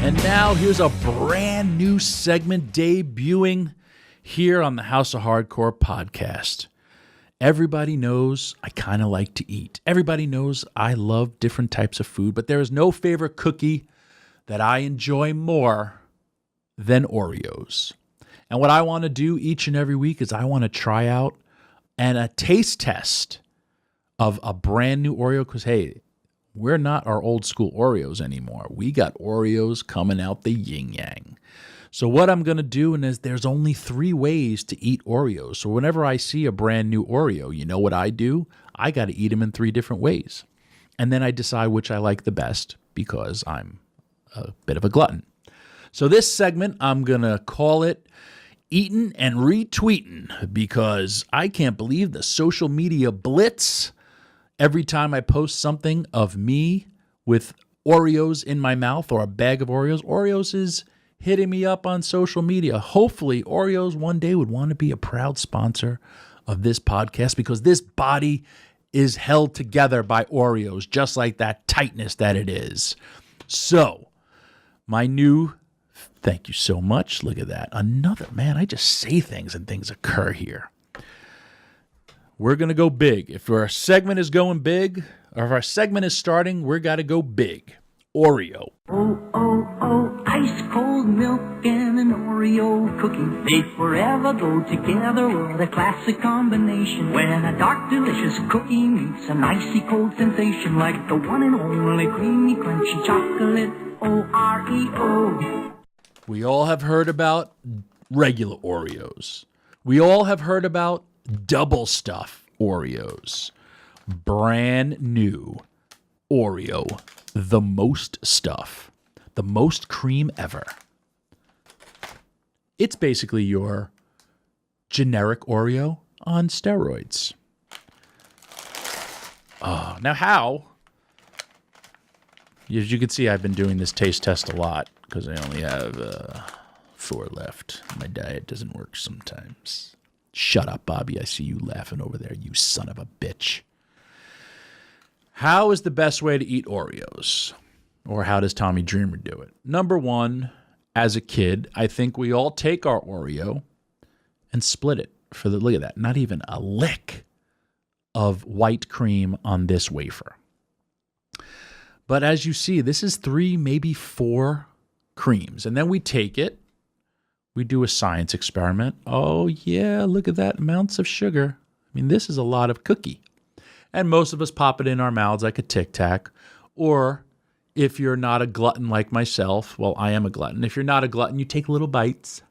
And now here's a brand new segment debuting here on the House of Hardcore podcast. Everybody knows I kind of like to eat. Everybody knows I love different types of food, but there is no favorite cookie that I enjoy more than Oreos. And what I want to do each and every week is I want to try out a taste test of a brand new Oreo because, hey, we're not our old school Oreos anymore. We got Oreos coming out the yin-yang. So what I'm going to do is there's only 3 ways to eat Oreos. So whenever I see a brand new Oreo, you know what I do? I got to eat them in 3 different ways. And then I decide which I like the best because I'm a bit of a glutton. So this segment, I'm going to call it Eatin' and Retweetin' because I can't believe the social media blitz. Every time I post something of me with Oreos in my mouth or a bag of Oreos, Oreos is hitting me up on social media. Hopefully, Oreos one day would want to be a proud sponsor of this podcast because this body is held together by Oreos, just like that tightness that it is. So, thank you so much. Look at that. Man, I just say things and things occur here. We're going to go big. If our segment is going big, or if our segment is starting, we're got to go big. Oreo. Oh, ice cold milk and an Oreo cookie. They forever go together with a classic combination. When a dark, delicious cookie meets an icy cold sensation, like the one and only creamy, crunchy chocolate Oreo. We all have heard about regular Oreos. We all have heard about double stuff Oreos. Brand new Oreo, the most stuff, the most cream ever. It's basically your generic Oreo on steroids. Now how? As you can see, I've been doing this taste test a lot because I only have 4 left. My diet doesn't work sometimes. Shut up, Bobby. I see you laughing over there, you son of a bitch. How is the best way to eat Oreos? Or how does Tommy Dreamer do it? Number 1, as a kid, I think we all take our Oreo and split it. Look at that, not even a lick of white cream on this wafer. But as you see, this is 3, maybe 4 creams. And then we take it. We do a science experiment. Oh, yeah, look at that, amounts of sugar. I mean, this is a lot of cookie. And most of us pop it in our mouths like a Tic Tac. Or if you're not a glutton like myself, well, I am a glutton. If you're not a glutton, you take little bites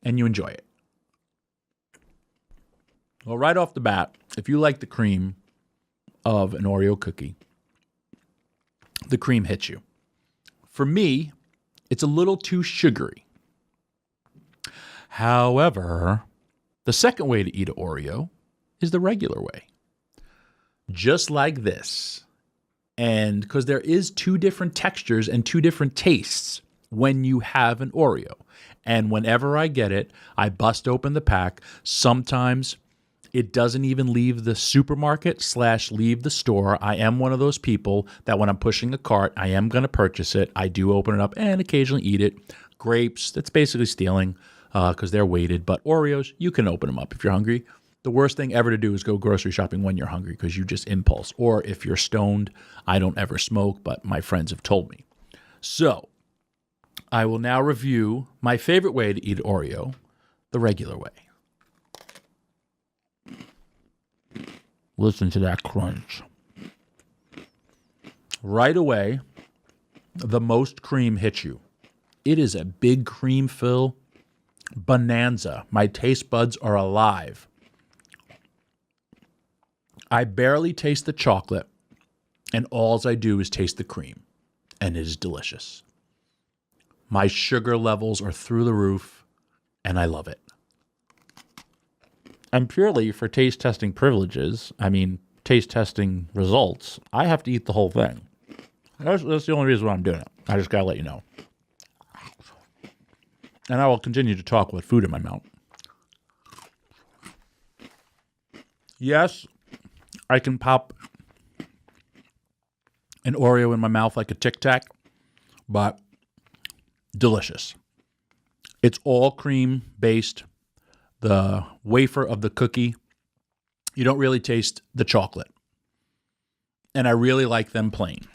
and you enjoy it. Well, right off the bat, if you like the cream of an Oreo cookie, the cream hits you. For me, it's a little too sugary. However, the second way to eat an Oreo is the regular way. Just like this. And because there is 2 different textures and 2 different tastes when you have an Oreo. And whenever I get it, I bust open the pack. Sometimes it doesn't even leave the supermarket / leave the store. I am one of those people that when I'm pushing a cart, I am going to purchase it. I do open it up and occasionally eat it. Grapes, that's basically stealing because they're weighted. But Oreos, you can open them up if you're hungry. The worst thing ever to do is go grocery shopping when you're hungry because you just impulse. Or if you're stoned, I don't ever smoke, but my friends have told me. So I will now review my favorite way to eat Oreo, the regular way. Listen to that crunch. Right away, the most cream hits you. It is a big cream fill bonanza. My taste buds are alive. I barely taste the chocolate, and all I do is taste the cream, and it is delicious. My sugar levels are through the roof, and I love it. And purely for taste testing taste testing results, I have to eat the whole thing. That's the only reason why I'm doing it. I just gotta let you know. And I will continue to talk with food in my mouth. Yes, I can pop an Oreo in my mouth like a Tic Tac, but delicious. It's all cream based. The wafer of the cookie, you don't really taste the chocolate. And I really like them plain.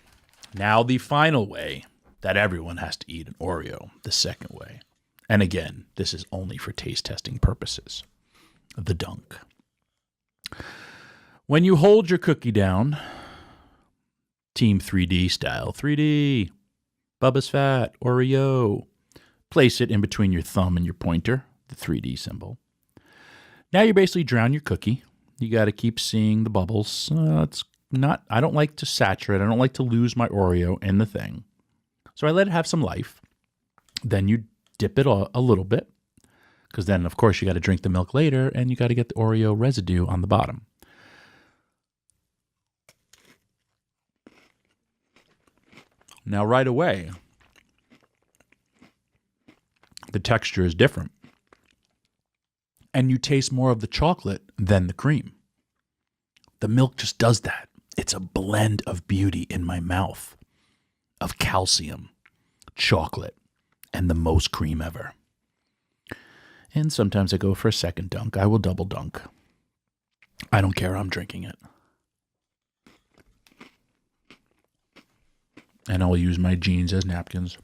Now the final way that everyone has to eat an Oreo, the second way. And again, this is only for taste testing purposes. The dunk. When you hold your cookie down, Team 3D style, 3D, Bubba's Fat, Oreo, place it in between your thumb and your pointer, the 3D symbol. Now you basically drown your cookie. You got to keep seeing the bubbles. I don't like to saturate. I don't like to lose my Oreo in the thing. So I let it have some life. Then you dip it a little bit, because then, of course, you got to drink the milk later, and you got to get the Oreo residue on the bottom. Now, right away, the texture is different. And you taste more of the chocolate than the cream. The milk just does that. It's a blend of beauty in my mouth, of calcium, chocolate, and the most cream ever. And sometimes I go for a second dunk. I will double dunk. I don't care. I'm drinking it. And I'll use my jeans as napkins.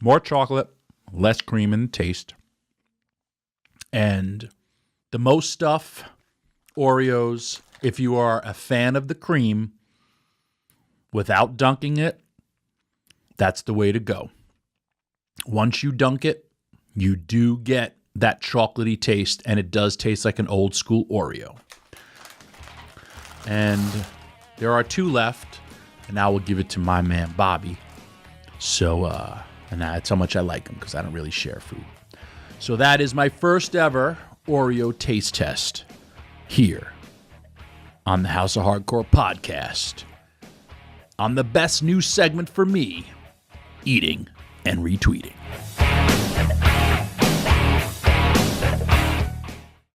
More chocolate, less cream in the taste. And the Most Stuf Oreos, if you are a fan of the cream, without dunking it, that's the way to go. Once you dunk it, you do get that chocolatey taste, and it does taste like an old school Oreo. And there are 2 left, and I will give it to my man Bobby. So, and that's how much I like them, because I don't really share food. So that is my first ever Oreo taste test here on the House of Hardcore podcast, on the best new segment for me, eating and retweeting.